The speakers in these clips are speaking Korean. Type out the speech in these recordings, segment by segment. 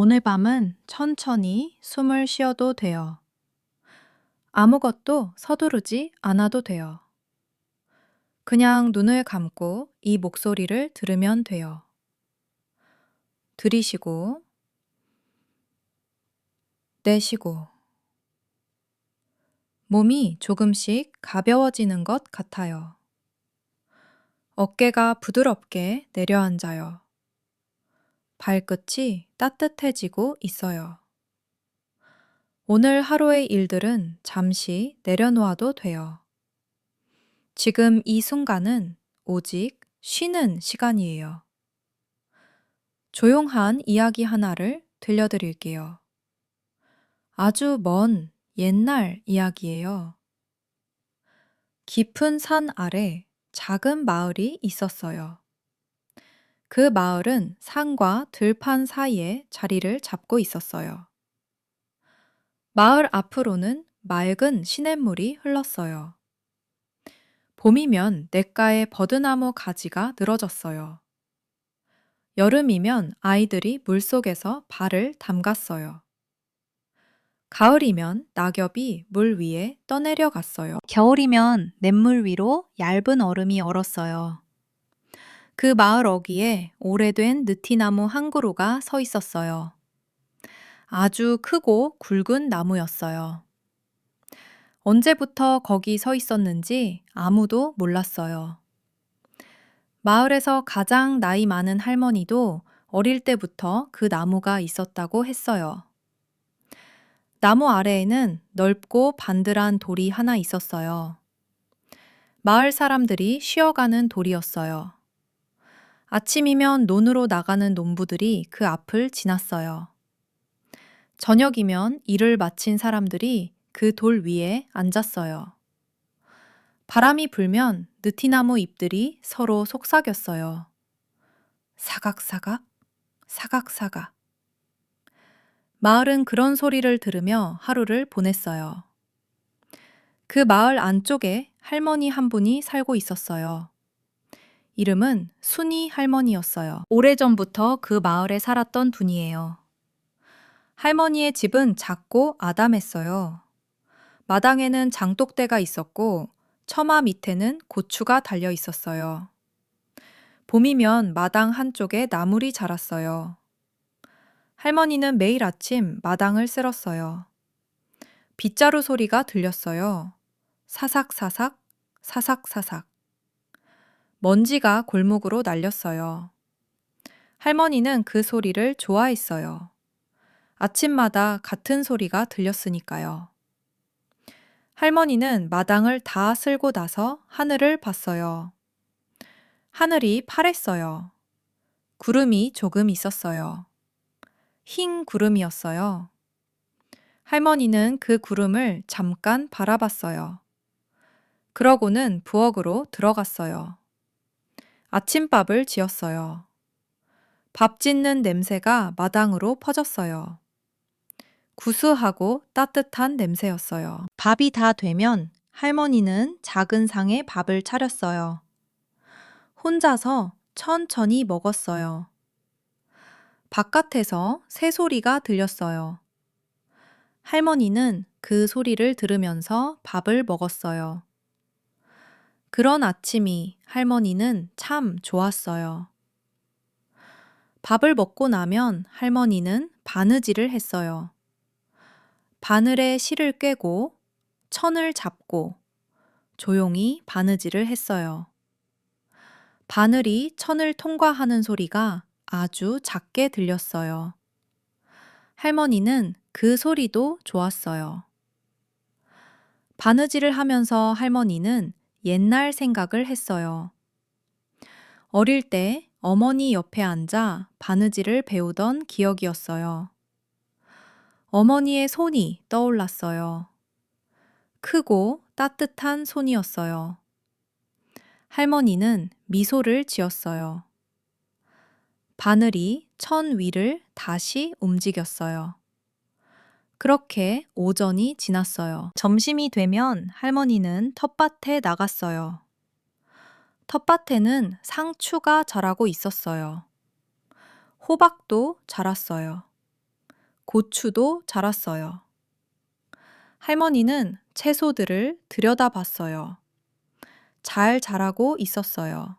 오늘 밤은 천천히 숨을 쉬어도 돼요. 아무것도 서두르지 않아도 돼요. 그냥 눈을 감고 이 목소리를 들으면 돼요. 들이쉬고, 내쉬고, 몸이 조금씩 가벼워지는 것 같아요. 어깨가 부드럽게 내려앉아요. 발끝이 따뜻해지고 있어요. 오늘 하루의 일들은 잠시 내려놓아도 돼요. 지금 이 순간은 오직 쉬는 시간이에요. 조용한 이야기 하나를 들려드릴게요. 아주 먼 옛날 이야기예요. 깊은 산 아래 작은 마을이 있었어요. 그 마을은 산과 들판 사이에 자리를 잡고 있었어요. 마을 앞으로는 맑은 시냇물이 흘렀어요. 봄이면 냇가에 버드나무 가지가 늘어졌어요. 여름이면 아이들이 물속에서 발을 담갔어요. 가을이면 낙엽이 물 위에 떠내려갔어요. 겨울이면 냇물 위로 얇은 얼음이 얼었어요. 그 마을 어귀에 오래된 느티나무 한 그루가 서 있었어요. 아주 크고 굵은 나무였어요. 언제부터 거기 서 있었는지 아무도 몰랐어요. 마을에서 가장 나이 많은 할머니도 어릴 때부터 그 나무가 있었다고 했어요. 나무 아래에는 넓고 반들한 돌이 하나 있었어요. 마을 사람들이 쉬어가는 돌이었어요. 아침이면 논으로 나가는 농부들이 그 앞을 지났어요. 저녁이면 일을 마친 사람들이 그 돌 위에 앉았어요. 바람이 불면 느티나무 잎들이 서로 속삭였어요. 사각사각, 사각사각. 마을은 그런 소리를 들으며 하루를 보냈어요. 그 마을 안쪽에 할머니 한 분이 살고 있었어요. 이름은 순이 할머니였어요. 오래전부터 그 마을에 살았던 분이에요. 할머니의 집은 작고 아담했어요. 마당에는 장독대가 있었고 처마 밑에는 고추가 달려 있었어요. 봄이면 마당 한쪽에 나물이 자랐어요. 할머니는 매일 아침 마당을 쓸었어요. 빗자루 소리가 들렸어요. 사삭사삭, 사삭사삭. 먼지가 골목으로 날렸어요. 할머니는 그 소리를 좋아했어요. 아침마다 같은 소리가 들렸으니까요. 할머니는 마당을 다 쓸고 나서 하늘을 봤어요. 하늘이 파랬어요. 구름이 조금 있었어요. 흰 구름이었어요. 할머니는 그 구름을 잠깐 바라봤어요. 그러고는 부엌으로 들어갔어요. 아침밥을 지었어요. 밥 짓는 냄새가 마당으로 퍼졌어요. 구수하고 따뜻한 냄새였어요. 밥이 다 되면 할머니는 작은 상에 밥을 차렸어요. 혼자서 천천히 먹었어요. 바깥에서 새소리가 들렸어요. 할머니는 그 소리를 들으면서 밥을 먹었어요. 그런 아침이 할머니는 참 좋았어요. 밥을 먹고 나면 할머니는 바느질을 했어요. 바늘에 실을 꿰고 천을 잡고 조용히 바느질을 했어요. 바늘이 천을 통과하는 소리가 아주 작게 들렸어요. 할머니는 그 소리도 좋았어요. 바느질을 하면서 할머니는 옛날 생각을 했어요. 어릴 때 어머니 옆에 앉아 바느질을 배우던 기억이었어요. 어머니의 손이 떠올랐어요. 크고 따뜻한 손이었어요. 할머니는 미소를 지었어요. 바늘이 천 위를 다시 움직였어요. 그렇게 오전이 지났어요. 점심이 되면 할머니는 텃밭에 나갔어요. 텃밭에는 상추가 자라고 있었어요. 호박도 자랐어요. 고추도 자랐어요. 할머니는 채소들을 들여다봤어요. 잘 자라고 있었어요.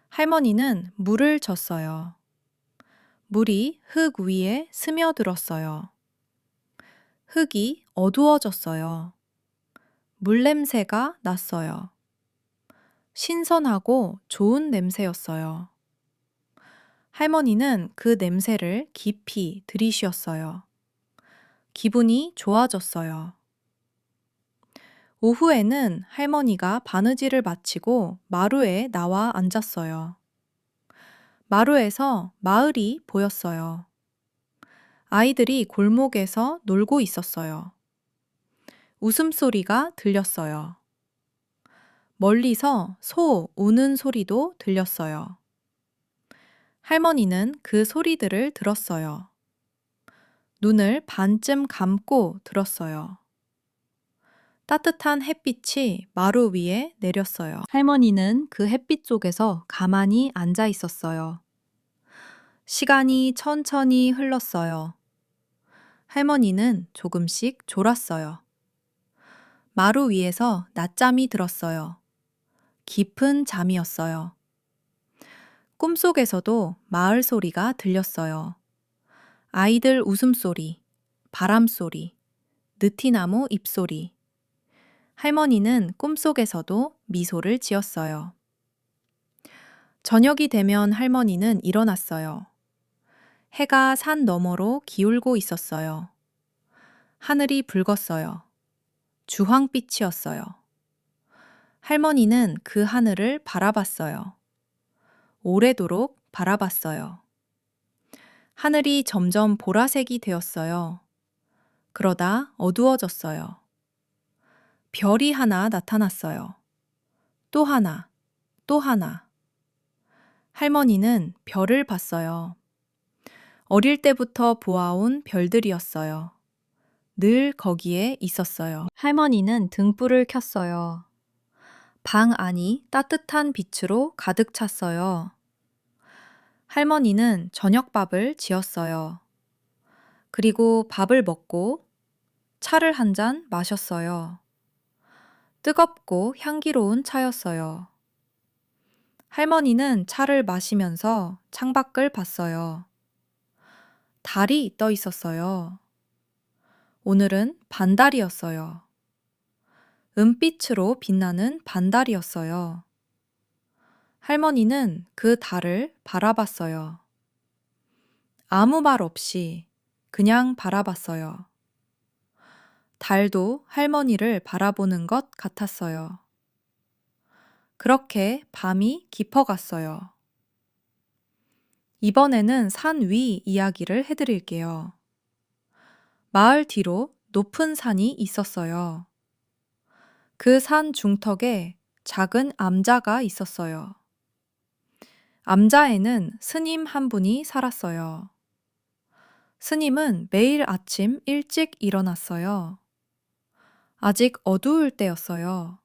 할머니는 물을 줬어요. 물이 흙 위에 스며들었어요. 흙이 어두워졌어요. 물 냄새가 났어요. 신선하고 좋은 냄새였어요. 할머니는 그 냄새를 깊이 들이쉬었어요. 기분이 좋아졌어요. 오후에는 할머니가 바느질을 마치고 마루에 나와 앉았어요. 마루에서 마을이 보였어요. 아이들이 골목에서 놀고 있었어요. 웃음소리가 들렸어요. 멀리서 소 우는 소리도 들렸어요. 할머니는 그 소리들을 들었어요. 눈을 반쯤 감고 들었어요. 따뜻한 햇빛이 마루 위에 내렸어요. 할머니는 그 햇빛 속에서 가만히 앉아 있었어요. 시간이 천천히 흘렀어요. 할머니는 조금씩 졸았어요. 마루 위에서 낮잠이 들었어요. 깊은 잠이었어요. 꿈속에서도 마을 소리가 들렸어요. 아이들 웃음소리, 바람소리, 느티나무 잎소리. 할머니는 꿈속에서도 미소를 지었어요. 저녁이 되면 할머니는 일어났어요. 해가 산 너머로 기울고 있었어요. 하늘이 붉었어요. 주황빛이었어요. 할머니는 그 하늘을 바라봤어요. 오래도록 바라봤어요. 하늘이 점점 보라색이 되었어요. 그러다 어두워졌어요. 별이 하나 나타났어요. 또 하나, 또 하나. 할머니는 별을 봤어요. 어릴 때부터 보아온 별들이었어요. 늘 거기에 있었어요. 할머니는 등불을 켰어요. 방 안이 따뜻한 빛으로 가득 찼어요. 할머니는 저녁밥을 지었어요. 그리고 밥을 먹고 차를 한 잔 마셨어요. 뜨겁고 향기로운 차였어요. 할머니는 차를 마시면서 창밖을 봤어요. 달이 떠 있었어요. 오늘은 반달이었어요. 은빛으로 빛나는 반달이었어요. 할머니는 그 달을 바라봤어요. 아무 말 없이 그냥 바라봤어요. 달도 할머니를 바라보는 것 같았어요. 그렇게 밤이 깊어갔어요. 이번에는 산 위 이야기를 해드릴게요. 마을 뒤로 높은 산이 있었어요. 그 산 중턱에 작은 암자가 있었어요. 암자에는 스님 한 분이 살았어요. 스님은 매일 아침 일찍 일어났어요. 아직 어두울 때였어요.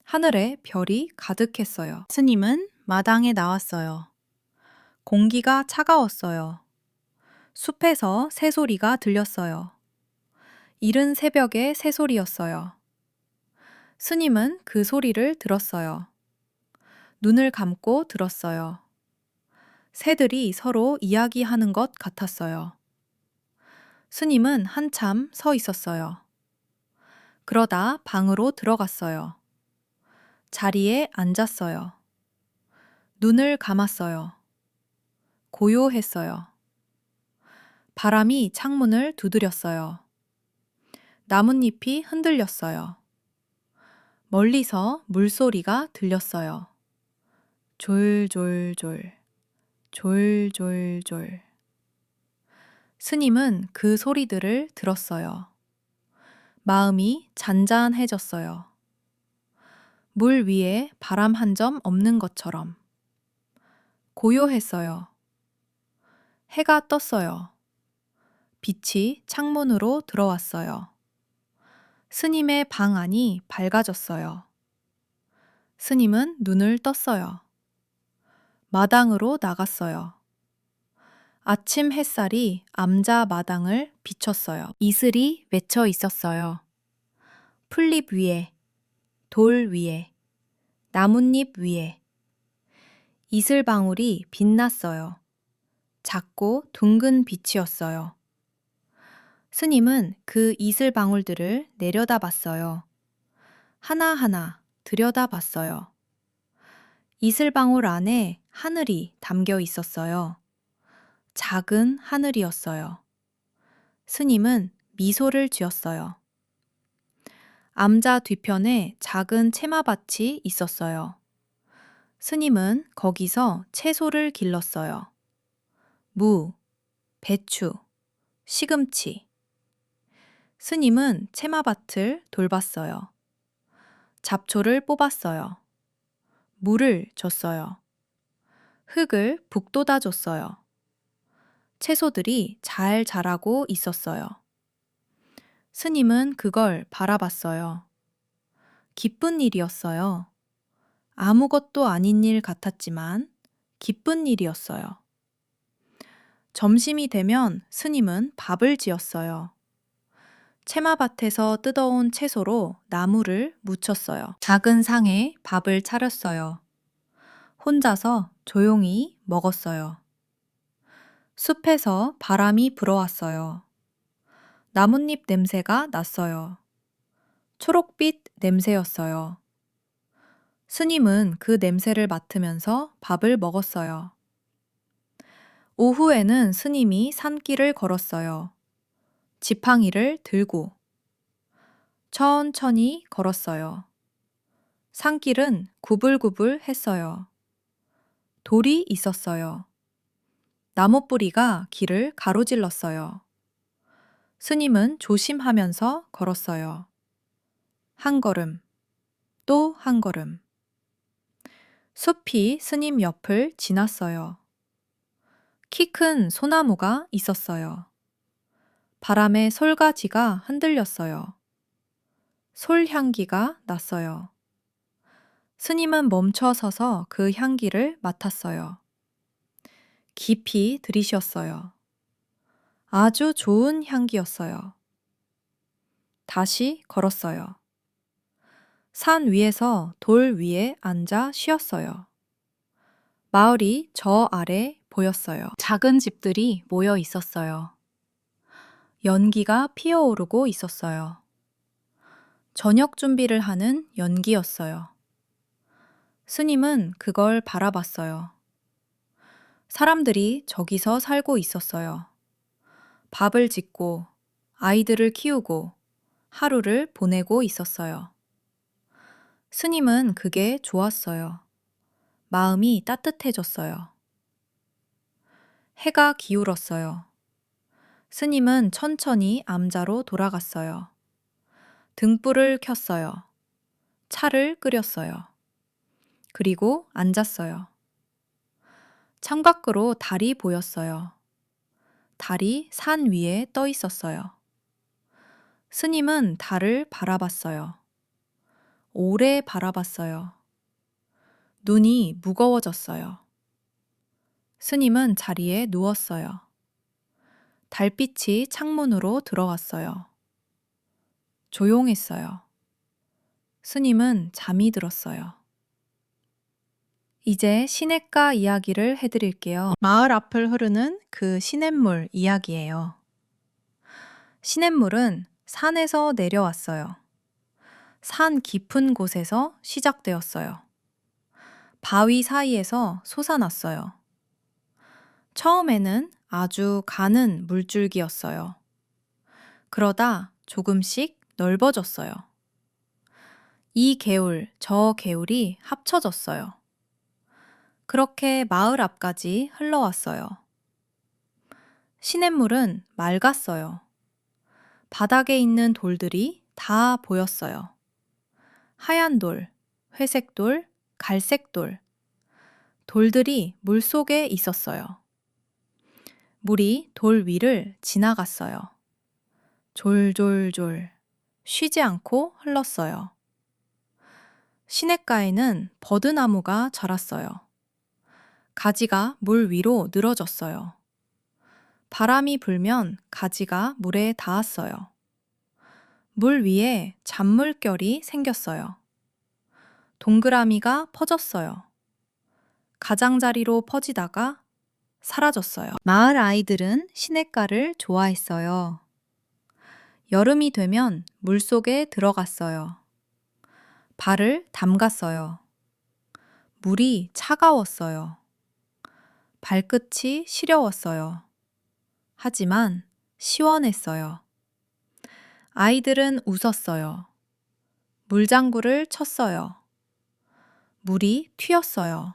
하늘에 별이 가득했어요. 스님은 마당에 나왔어요. 공기가 차가웠어요. 숲에서 새소리가 들렸어요. 이른 새벽의 새소리였어요. 스님은 그 소리를 들었어요. 눈을 감고 들었어요. 새들이 서로 이야기하는 것 같았어요. 스님은 한참 서 있었어요. 그러다 방으로 들어갔어요. 자리에 앉았어요. 눈을 감았어요. 고요했어요. 바람이 창문을 두드렸어요. 나뭇잎이 흔들렸어요. 멀리서 물소리가 들렸어요. 졸졸졸, 졸졸졸. 스님은 그 소리들을 들었어요. 마음이 잔잔해졌어요. 물 위에 바람 한 점 없는 것처럼. 고요했어요. 해가 떴어요. 빛이 창문으로 들어왔어요. 스님의 방 안이 밝아졌어요. 스님은 눈을 떴어요. 마당으로 나갔어요. 아침 햇살이 암자 마당을 비췄어요. 이슬이 맺혀 있었어요. 풀잎 위에, 돌 위에, 나뭇잎 위에. 이슬방울이 빛났어요. 작고 둥근 빛이었어요. 스님은 그 이슬방울들을 내려다봤어요. 하나하나 들여다봤어요. 이슬방울 안에 하늘이 담겨 있었어요. 작은 하늘이었어요. 스님은 미소를 지었어요. 암자 뒤편에 작은 채마밭이 있었어요. 스님은 거기서 채소를 길렀어요. 무, 배추, 시금치. 스님은 채마밭을 돌봤어요. 잡초를 뽑았어요. 물을 줬어요. 흙을 북돋아 줬어요. 채소들이 잘 자라고 있었어요. 스님은 그걸 바라봤어요. 기쁜 일이었어요. 아무것도 아닌 일 같았지만 기쁜 일이었어요. 점심이 되면 스님은 밥을 지었어요. 채마밭에서 뜯어온 채소로 나물을 무쳤어요. 작은 상에 밥을 차렸어요. 혼자서 조용히 먹었어요. 숲에서 바람이 불어왔어요. 나뭇잎 냄새가 났어요. 초록빛 냄새였어요. 스님은 그 냄새를 맡으면서 밥을 먹었어요. 오후에는 스님이 산길을 걸었어요. 지팡이를 들고 천천히 걸었어요. 산길은 구불구불 했어요. 돌이 있었어요. 나무 뿌리가 길을 가로질렀어요. 스님은 조심하면서 걸었어요. 한 걸음, 또 한 걸음. 숲이 스님 옆을 지났어요. 키 큰 소나무가 있었어요. 바람에 솔가지가 흔들렸어요. 솔 향기가 났어요. 스님은 멈춰 서서 그 향기를 맡았어요. 깊이 들이쉬었어요. 아주 좋은 향기였어요. 다시 걸었어요. 산 위에서 돌 위에 앉아 쉬었어요. 마을이 저 아래 보였어요. 작은 집들이 모여 있었어요. 연기가 피어오르고 있었어요. 저녁 준비를 하는 연기였어요. 스님은 그걸 바라봤어요. 사람들이 저기서 살고 있었어요. 밥을 짓고 아이들을 키우고 하루를 보내고 있었어요. 스님은 그게 좋았어요. 마음이 따뜻해졌어요. 해가 기울었어요. 스님은 천천히 암자로 돌아갔어요. 등불을 켰어요. 차를 끓였어요. 그리고 앉았어요. 창밖으로 달이 보였어요. 달이 산 위에 떠 있었어요. 스님은 달을 바라봤어요. 오래 바라봤어요. 눈이 무거워졌어요. 스님은 자리에 누웠어요. 달빛이 창문으로 들어왔어요. 조용했어요. 스님은 잠이 들었어요. 이제 시냇가 이야기를 해드릴게요. 마을 앞을 흐르는 그 시냇물 이야기예요. 시냇물은 산에서 내려왔어요. 산 깊은 곳에서 시작되었어요. 바위 사이에서 솟아났어요. 처음에는 아주 가는 물줄기였어요. 그러다 조금씩 넓어졌어요. 이 개울, 저 개울이 합쳐졌어요. 그렇게 마을 앞까지 흘러왔어요. 시냇물은 맑았어요. 바닥에 있는 돌들이 다 보였어요. 하얀 돌, 회색 돌, 갈색 돌. 돌들이 물 속에 있었어요. 물이 돌 위를 지나갔어요. 졸졸졸, 쉬지 않고 흘렀어요. 시냇가에는 버드나무가 자랐어요. 가지가 물 위로 늘어졌어요. 바람이 불면 가지가 물에 닿았어요. 물 위에 잔물결이 생겼어요. 동그라미가 퍼졌어요. 가장자리로 퍼지다가 사라졌어요. 마을 아이들은 시냇가를 좋아했어요. 여름이 되면 물속에 들어갔어요. 발을 담갔어요. 물이 차가웠어요. 발끝이 시려웠어요. 하지만 시원했어요. 아이들은 웃었어요. 물장구를 쳤어요. 물이 튀었어요.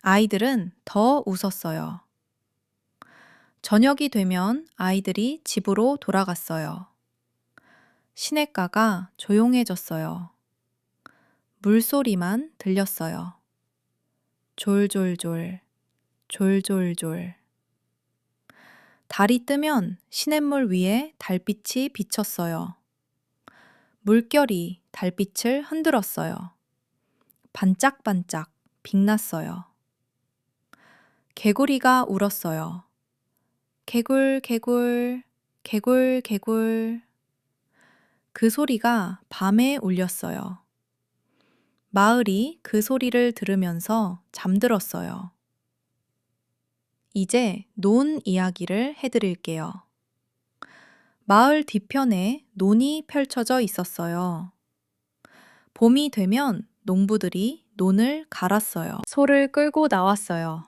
아이들은 더 웃었어요. 저녁이 되면 아이들이 집으로 돌아갔어요. 시냇가가 조용해졌어요. 물소리만 들렸어요. 졸졸졸, 졸졸졸. 달이 뜨면 시냇물 위에 달빛이 비쳤어요. 물결이 달빛을 흔들었어요. 반짝반짝 빛났어요. 개구리가 울었어요. 개굴, 개굴, 개굴, 개굴. 그 소리가 밤에 울렸어요. 마을이 그 소리를 들으면서 잠들었어요. 이제 논 이야기를 해드릴게요. 마을 뒤편에 논이 펼쳐져 있었어요. 봄이 되면 농부들이 논을 갈았어요. 소를 끌고 나왔어요.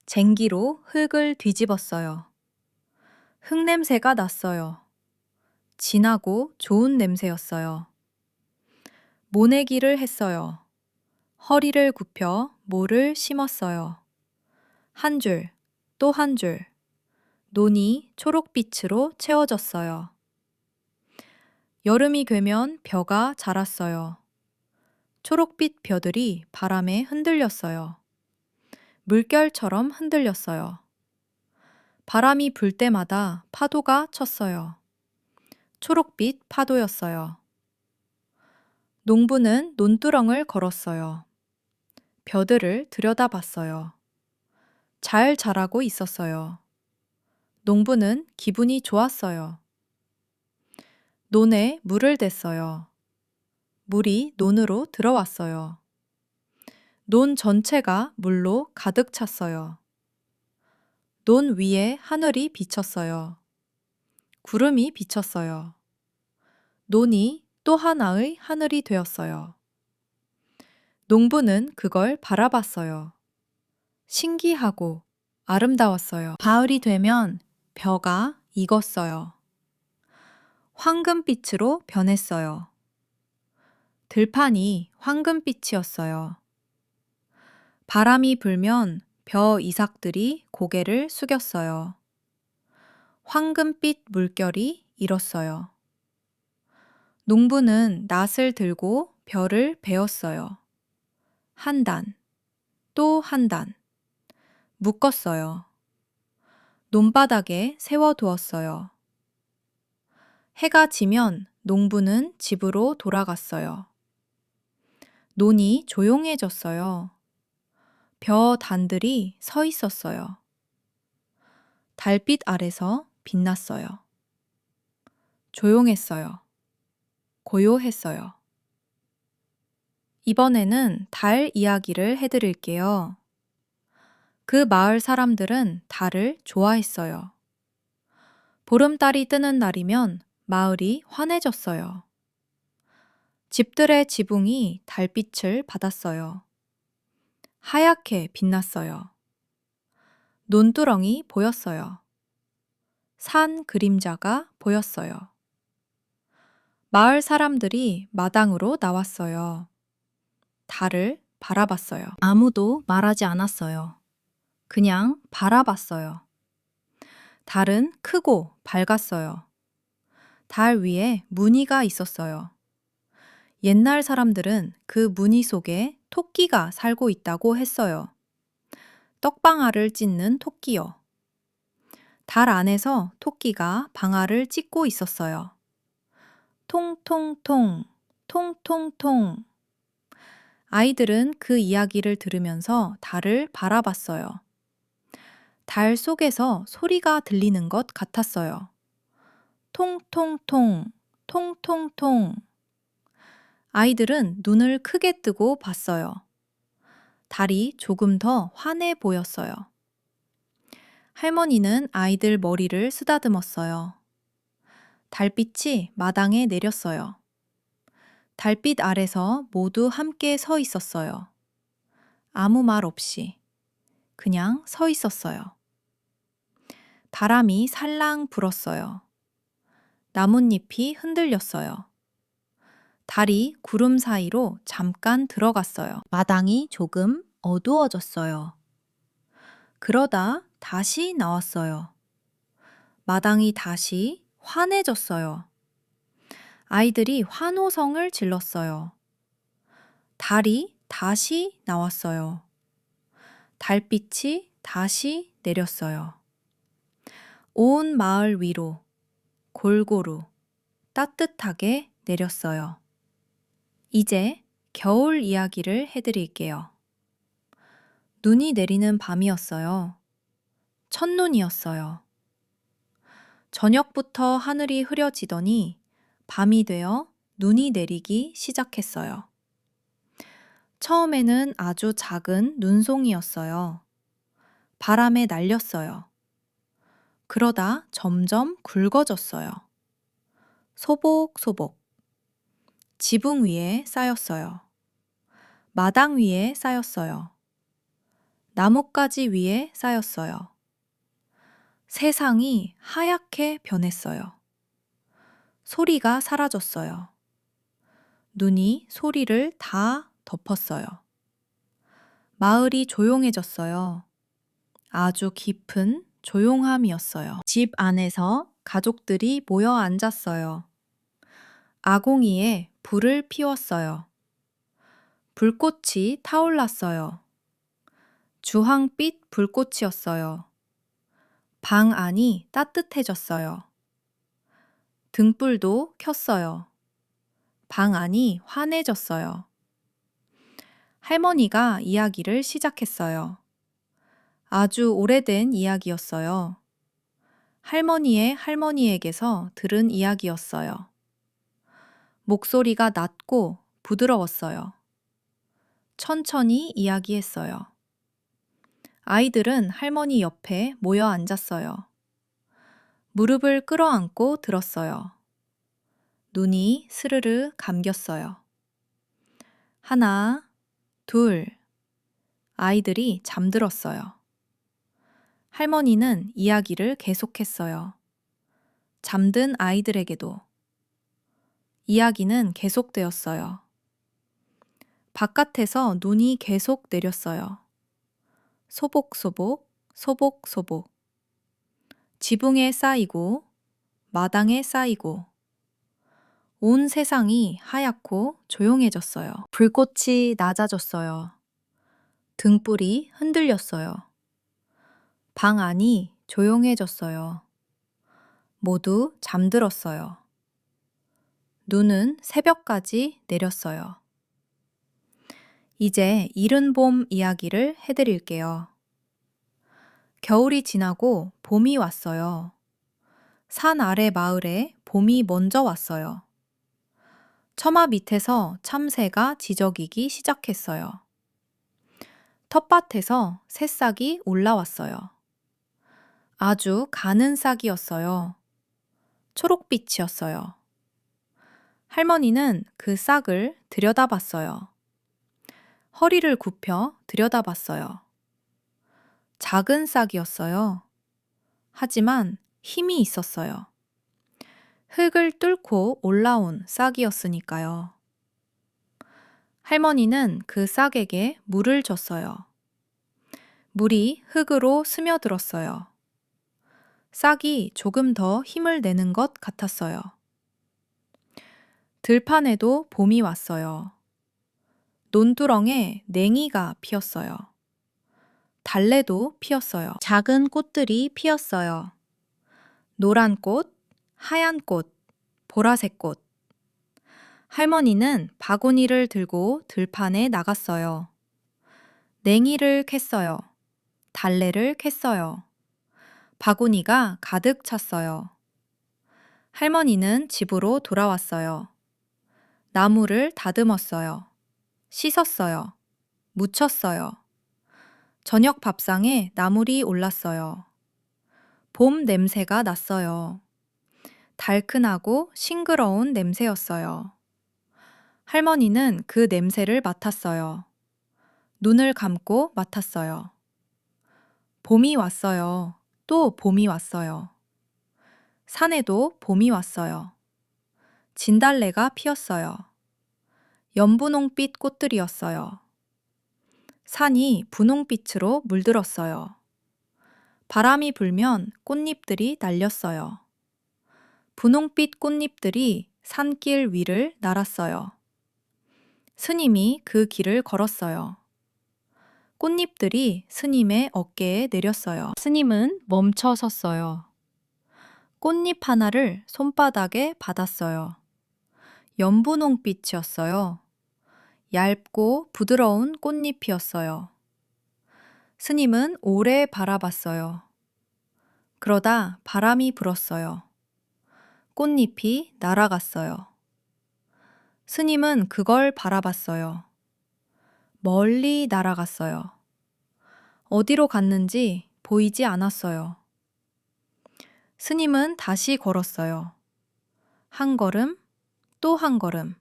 쟁기로 흙을 뒤집었어요. 흙냄새가 났어요. 진하고 좋은 냄새였어요. 모내기를 했어요. 허리를 굽혀 모를 심었어요. 한 줄, 또 한 줄. 논이 초록빛으로 채워졌어요. 여름이 되면 벼가 자랐어요. 초록빛 벼들이 바람에 흔들렸어요. 물결처럼 흔들렸어요. 바람이 불 때마다 파도가 쳤어요. 초록빛 파도였어요. 농부는 논두렁을 걸었어요. 벼들을 들여다봤어요. 잘 자라고 있었어요. 농부는 기분이 좋았어요. 논에 물을 댔어요. 물이 논으로 들어왔어요. 논 전체가 물로 가득 찼어요. 논 위에 하늘이 비쳤어요. 구름이 비쳤어요. 논이 또 하나의 하늘이 되었어요. 농부는 그걸 바라봤어요. 신기하고 아름다웠어요. 가을이 되면 벼가 익었어요. 황금빛으로 변했어요. 들판이 황금빛이었어요. 바람이 불면 벼 이삭들이 고개를 숙였어요. 황금빛 물결이 일었어요. 농부는 낫을 들고 벼를 베었어요. 한 단, 또 한 단. 묶었어요. 논바닥에 세워두었어요. 해가 지면 농부는 집으로 돌아갔어요. 논이 조용해졌어요. 벼 단들이 서 있었어요. 달빛 아래서 빛났어요. 조용했어요. 고요했어요. 이번에는 달 이야기를 해드릴게요. 그 마을 사람들은 달을 좋아했어요. 보름달이 뜨는 날이면 마을이 환해졌어요. 집들의 지붕이 달빛을 받았어요. 하얗게 빛났어요. 논두렁이 보였어요. 산 그림자가 보였어요. 마을 사람들이 마당으로 나왔어요. 달을 바라봤어요. 아무도 말하지 않았어요. 그냥 바라봤어요. 달은 크고 밝았어요. 달 위에 무늬가 있었어요. 옛날 사람들은 그 무늬 속에 토끼가 살고 있다고 했어요. 떡방아를 찢는 토끼요. 달 안에서 토끼가 방아를 찢고 있었어요. 통통통, 통통통. 아이들은 그 이야기를 들으면서 달을 바라봤어요. 달 속에서 소리가 들리는 것 같았어요. 통통통, 통통통. 아이들은 눈을 크게 뜨고 봤어요. 달이 조금 더 환해 보였어요. 할머니는 아이들 머리를 쓰다듬었어요. 달빛이 마당에 내렸어요. 달빛 아래서 모두 함께 서 있었어요. 아무 말 없이 그냥 서 있었어요. 바람이 살랑 불었어요. 나뭇잎이 흔들렸어요. 달이 구름 사이로 잠깐 들어갔어요. 마당이 조금 어두워졌어요. 그러다 다시 나왔어요. 마당이 다시 환해졌어요. 아이들이 환호성을 질렀어요. 달이 다시 나왔어요. 달빛이 다시 내렸어요. 온 마을 위로 골고루 따뜻하게 내렸어요. 이제 겨울 이야기를 해드릴게요. 눈이 내리는 밤이었어요. 첫눈이었어요. 저녁부터 하늘이 흐려지더니 밤이 되어 눈이 내리기 시작했어요. 처음에는 아주 작은 눈송이였어요. 바람에 날렸어요. 그러다 점점 굵어졌어요. 소복소복. 지붕 위에 쌓였어요. 마당 위에 쌓였어요. 나뭇가지 위에 쌓였어요. 세상이 하얗게 변했어요. 소리가 사라졌어요. 눈이 소리를 다 덮었어요. 마을이 조용해졌어요. 아주 깊은 조용함이었어요. 집 안에서 가족들이 모여 앉았어요. 아궁이에 불을 피웠어요. 불꽃이 타올랐어요. 주황빛 불꽃이었어요. 방 안이 따뜻해졌어요. 등불도 켰어요. 방 안이 환해졌어요. 할머니가 이야기를 시작했어요. 아주 오래된 이야기였어요. 할머니의 할머니에게서 들은 이야기였어요. 목소리가 낮고 부드러웠어요. 천천히 이야기했어요. 아이들은 할머니 옆에 모여 앉았어요. 무릎을 끌어안고 들었어요. 눈이 스르르 감겼어요. 하나, 둘. 아이들이 잠들었어요. 할머니는 이야기를 계속했어요. 잠든 아이들에게도. 이야기는 계속되었어요. 바깥에서 눈이 계속 내렸어요. 소복소복, 소복소복. 지붕에 쌓이고, 마당에 쌓이고, 온 세상이 하얗고 조용해졌어요. 불꽃이 낮아졌어요. 등불이 흔들렸어요. 방 안이 조용해졌어요. 모두 잠들었어요. 눈은 새벽까지 내렸어요. 이제 이른 봄 이야기를 해드릴게요. 겨울이 지나고 봄이 왔어요. 산 아래 마을에 봄이 먼저 왔어요. 처마 밑에서 참새가 지저귀기 시작했어요. 텃밭에서 새싹이 올라왔어요. 아주 가는 싹이었어요. 초록빛이었어요. 할머니는 그 싹을 들여다봤어요. 허리를 굽혀 들여다봤어요. 작은 싹이었어요. 하지만 힘이 있었어요. 흙을 뚫고 올라온 싹이었으니까요. 할머니는 그 싹에게 물을 줬어요. 물이 흙으로 스며들었어요. 싹이 조금 더 힘을 내는 것 같았어요. 들판에도 봄이 왔어요. 논두렁에 냉이가 피었어요. 달래도 피었어요. 작은 꽃들이 피었어요. 노란 꽃, 하얀 꽃, 보라색 꽃. 할머니는 바구니를 들고 들판에 나갔어요. 냉이를 캤어요. 달래를 캤어요. 바구니가 가득 찼어요. 할머니는 집으로 돌아왔어요. 나무를 다듬었어요. 씻었어요. 묻혔어요. 저녁 밥상에 나물이 올랐어요. 봄 냄새가 났어요. 달큰하고 싱그러운 냄새였어요. 할머니는 그 냄새를 맡았어요. 눈을 감고 맡았어요. 봄이 왔어요. 또 봄이 왔어요. 산에도 봄이 왔어요. 진달래가 피었어요. 연분홍빛 꽃들이었어요. 산이 분홍빛으로 물들었어요. 바람이 불면 꽃잎들이 날렸어요. 분홍빛 꽃잎들이 산길 위를 날았어요. 스님이 그 길을 걸었어요. 꽃잎들이 스님의 어깨에 내렸어요. 스님은 멈춰 섰어요. 꽃잎 하나를 손바닥에 받았어요. 연분홍빛이었어요. 얇고 부드러운 꽃잎이었어요. 스님은 오래 바라봤어요. 그러다 바람이 불었어요. 꽃잎이 날아갔어요. 스님은 그걸 바라봤어요. 멀리 날아갔어요. 어디로 갔는지 보이지 않았어요. 스님은 다시 걸었어요. 한 걸음, 또 한 걸음.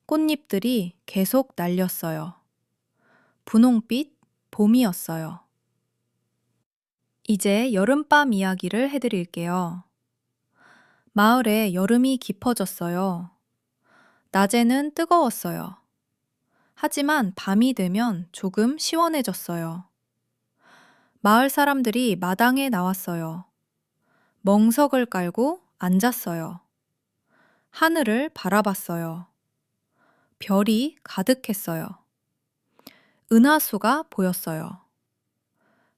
꽃잎들이 계속 날렸어요. 분홍빛 봄이었어요. 이제 여름밤 이야기를 해드릴게요. 마을에 여름이 깊어졌어요. 낮에는 뜨거웠어요. 하지만 밤이 되면 조금 시원해졌어요. 마을 사람들이 마당에 나왔어요. 멍석을 깔고 앉았어요. 하늘을 바라봤어요. 별이 가득했어요. 은하수가 보였어요.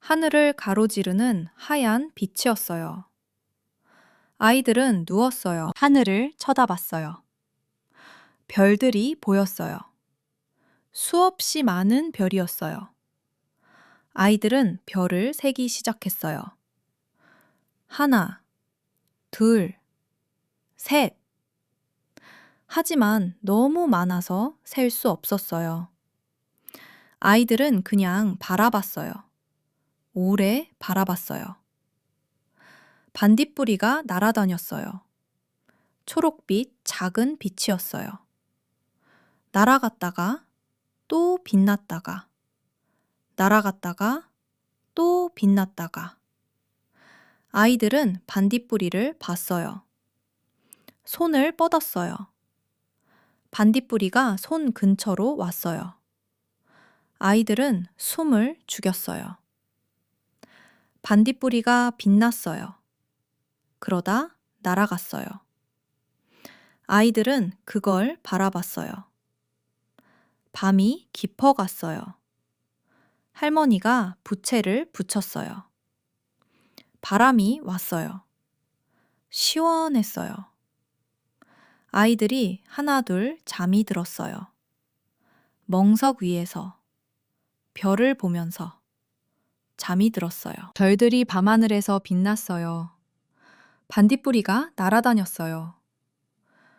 하늘을 가로지르는 하얀 빛이었어요. 아이들은 누웠어요. 하늘을 쳐다봤어요. 별들이 보였어요. 수없이 많은 별이었어요. 아이들은 별을 세기 시작했어요. 하나, 둘, 셋. 하지만 너무 많아서 셀 수 없었어요. 아이들은 그냥 바라봤어요. 오래 바라봤어요. 반딧불이가 날아다녔어요. 초록빛 작은 빛이었어요. 날아갔다가 또 빛났다가 날아갔다가 또 빛났다가 아이들은 반딧불이를 봤어요. 손을 뻗었어요. 반딧불이가 손 근처로 왔어요. 아이들은 숨을 죽였어요. 반딧불이가 빛났어요. 그러다 날아갔어요. 아이들은 그걸 바라봤어요. 밤이 깊어갔어요. 할머니가 부채를 붙였어요. 바람이 왔어요. 시원했어요. 아이들이 하나둘 잠이 들었어요. 멍석 위에서 별을 보면서 잠이 들었어요. 별들이 밤하늘에서 빛났어요. 반딧불이가 날아다녔어요.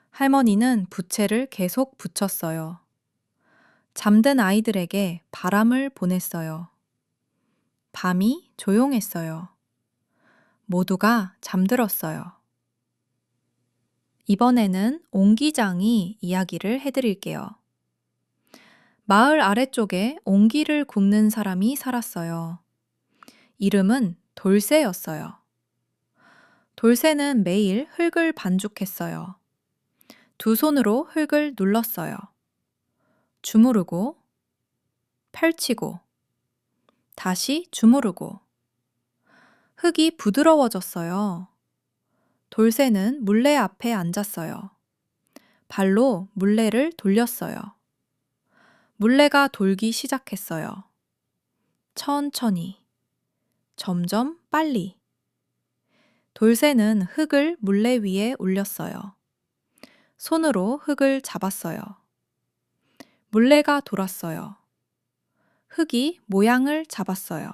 할머니는 부채를 계속 붙였어요. 잠든 아이들에게 바람을 보냈어요. 밤이 조용했어요. 모두가 잠들었어요. 이번에는 옹기장이 이야기를 해드릴게요. 마을 아래쪽에 옹기를 굽는 사람이 살았어요. 이름은 돌쇠였어요. 돌쇠는 매일 흙을 반죽했어요. 두 손으로 흙을 눌렀어요. 주무르고, 펼치고, 다시 주무르고. 흙이 부드러워졌어요. 돌쇠는 물레 앞에 앉았어요. 발로 물레를 돌렸어요. 물레가 돌기 시작했어요. 천천히, 점점 빨리. 돌쇠는 흙을 물레 위에 올렸어요. 손으로 흙을 잡았어요. 물레가 돌았어요. 흙이 모양을 잡았어요.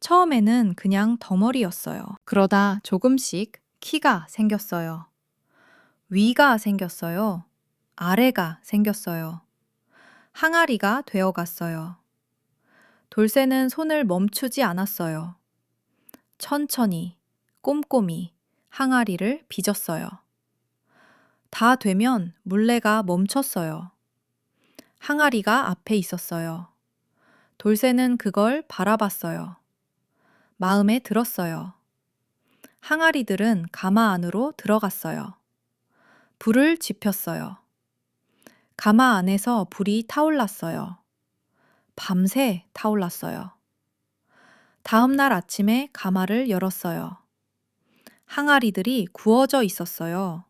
처음에는 그냥 덩어리였어요. 그러다 조금씩 키가 생겼어요. 위가 생겼어요. 아래가 생겼어요. 항아리가 되어갔어요. 돌쇠는 손을 멈추지 않았어요. 천천히, 꼼꼼히 항아리를 빚었어요. 다 되면 물레가 멈췄어요. 항아리가 앞에 있었어요. 돌쇠는 그걸 바라봤어요. 마음에 들었어요. 항아리들은 가마 안으로 들어갔어요. 불을 지폈어요. 가마 안에서 불이 타올랐어요. 밤새 타올랐어요. 다음 날 아침에 가마를 열었어요. 항아리들이 구워져 있었어요.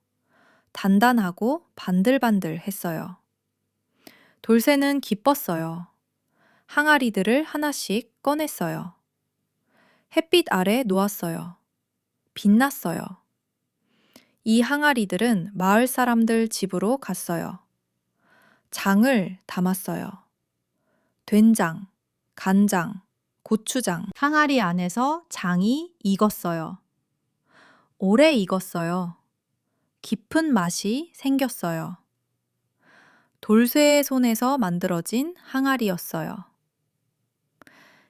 단단하고 반들반들 했어요. 돌쇠는 기뻤어요. 항아리들을 하나씩 꺼냈어요. 햇빛 아래 놓았어요. 빛났어요. 이 항아리들은 마을 사람들 집으로 갔어요. 장을 담았어요. 된장, 간장, 고추장. 항아리 안에서 장이 익었어요. 오래 익었어요. 깊은 맛이 생겼어요. 돌쇠의 손에서 만들어진 항아리였어요.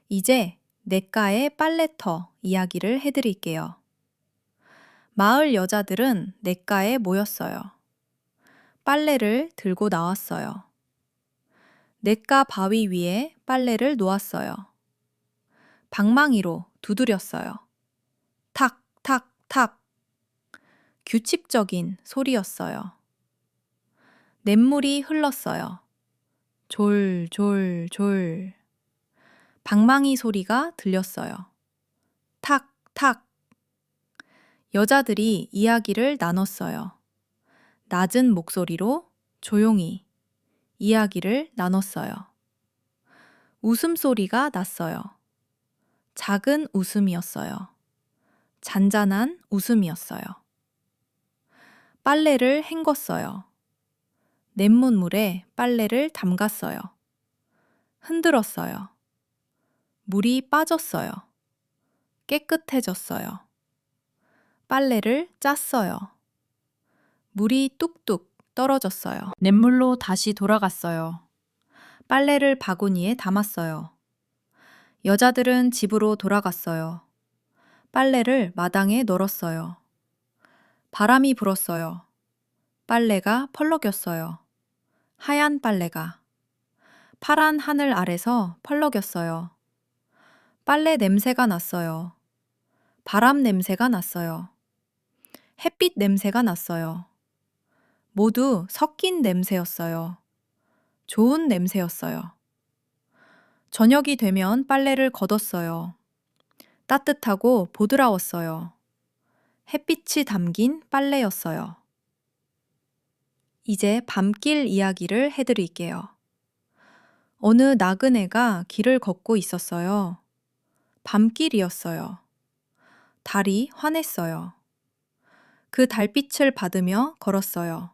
이제 냇가의 빨래터 이야기를 해드릴게요. 마을 여자들은 냇가에 모였어요. 빨래를 들고 나왔어요. 냇가 바위 위에 빨래를 놓았어요. 방망이로 두드렸어요. 탁, 탁, 탁. 규칙적인 소리였어요. 냇물이 흘렀어요. 졸, 졸, 졸. 방망이 소리가 들렸어요. 탁, 탁. 여자들이 이야기를 나눴어요. 낮은 목소리로 조용히 이야기를 나눴어요. 웃음소리가 났어요. 작은 웃음이었어요. 잔잔한 웃음이었어요. 빨래를 헹궜어요. 냇문물에 빨래를 담갔어요. 흔들었어요. 물이 빠졌어요. 깨끗해졌어요. 빨래를 짰어요. 물이 뚝뚝 떨어졌어요. 냇물로 다시 돌아갔어요. 빨래를 바구니에 담았어요. 여자들은 집으로 돌아갔어요. 빨래를 마당에 널었어요. 바람이 불었어요. 빨래가 펄럭였어요. 하얀 빨래가. 파란 하늘 아래서 펄럭였어요. 빨래 냄새가 났어요. 바람 냄새가 났어요. 햇빛 냄새가 났어요. 모두 섞인 냄새였어요. 좋은 냄새였어요. 저녁이 되면 빨래를 걷었어요. 따뜻하고 보드라웠어요. 햇빛이 담긴 빨래였어요. 이제 밤길 이야기를 해드릴게요. 어느 나그네가 길을 걷고 있었어요. 밤길이었어요. 달이 환했어요. 그 달빛을 받으며 걸었어요.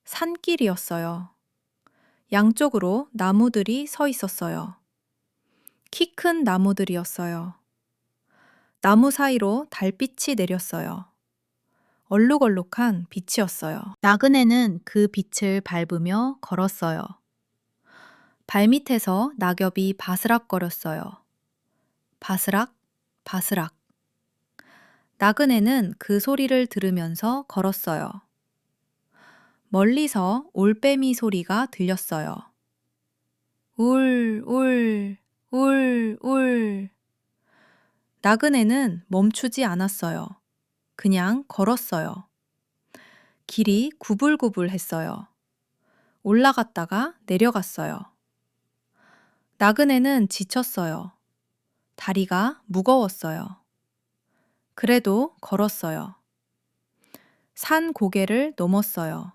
산길이었어요. 양쪽으로 나무들이 서 있었어요. 키 큰 나무들이었어요. 나무 사이로 달빛이 내렸어요. 얼룩얼룩한 빛이었어요. 나그네는 그 빛을 밟으며 걸었어요. 발밑에서 낙엽이 바스락거렸어요. 바스락, 바스락. 나그네는 그 소리를 들으면서 걸었어요. 멀리서 올빼미 소리가 들렸어요. 울, 울, 울, 울. 나그네는 멈추지 않았어요. 그냥 걸었어요. 길이 구불구불했어요. 올라갔다가 내려갔어요. 나그네는 지쳤어요. 다리가 무거웠어요. 그래도 걸었어요. 산 고개를 넘었어요.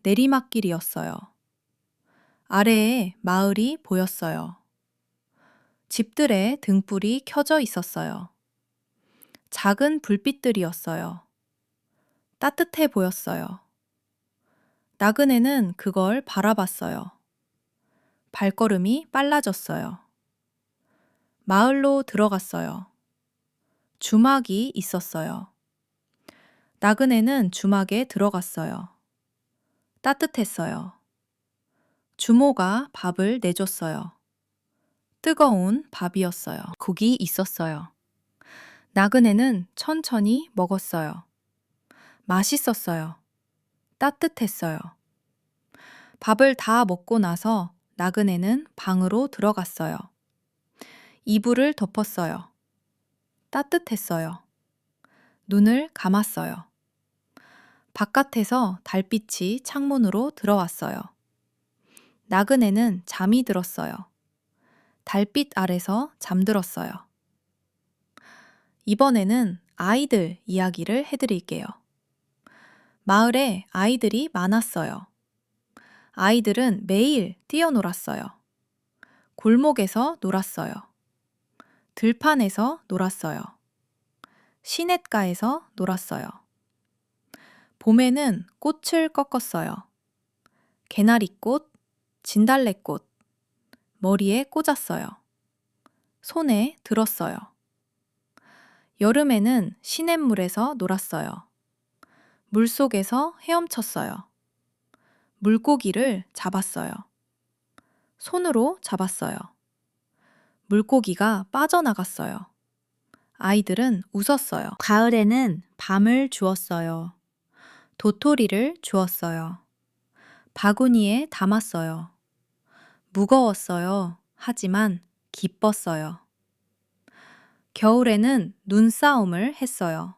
내리막길이었어요. 아래에 마을이 보였어요. 집들의 등불이 켜져 있었어요. 작은 불빛들이었어요. 따뜻해 보였어요. 나그네는 그걸 바라봤어요. 발걸음이 빨라졌어요. 마을로 들어갔어요. 주막이 있었어요. 나그네는 주막에 들어갔어요. 따뜻했어요. 주모가 밥을 내줬어요. 뜨거운 밥이었어요. 국이 있었어요. 나그네는 천천히 먹었어요. 맛있었어요. 따뜻했어요. 밥을 다 먹고 나서 나그네는 방으로 들어갔어요. 이불을 덮었어요. 따뜻했어요. 눈을 감았어요. 바깥에서 달빛이 창문으로 들어왔어요. 나그네는 잠이 들었어요. 달빛 아래서 잠들었어요. 이번에는 아이들 이야기를 해드릴게요. 마을에 아이들이 많았어요. 아이들은 매일 뛰어놀았어요. 골목에서 놀았어요. 들판에서 놀았어요. 시냇가에서 놀았어요. 봄에는 꽃을 꺾었어요. 개나리꽃, 진달래꽃, 머리에 꽂았어요. 손에 들었어요. 여름에는 시냇물에서 놀았어요. 물속에서 헤엄쳤어요. 물고기를 잡았어요. 손으로 잡았어요. 물고기가 빠져나갔어요. 아이들은 웃었어요. 가을에는 밤을 주었어요. 도토리를 주었어요. 바구니에 담았어요. 무거웠어요. 하지만 기뻤어요. 겨울에는 눈싸움을 했어요.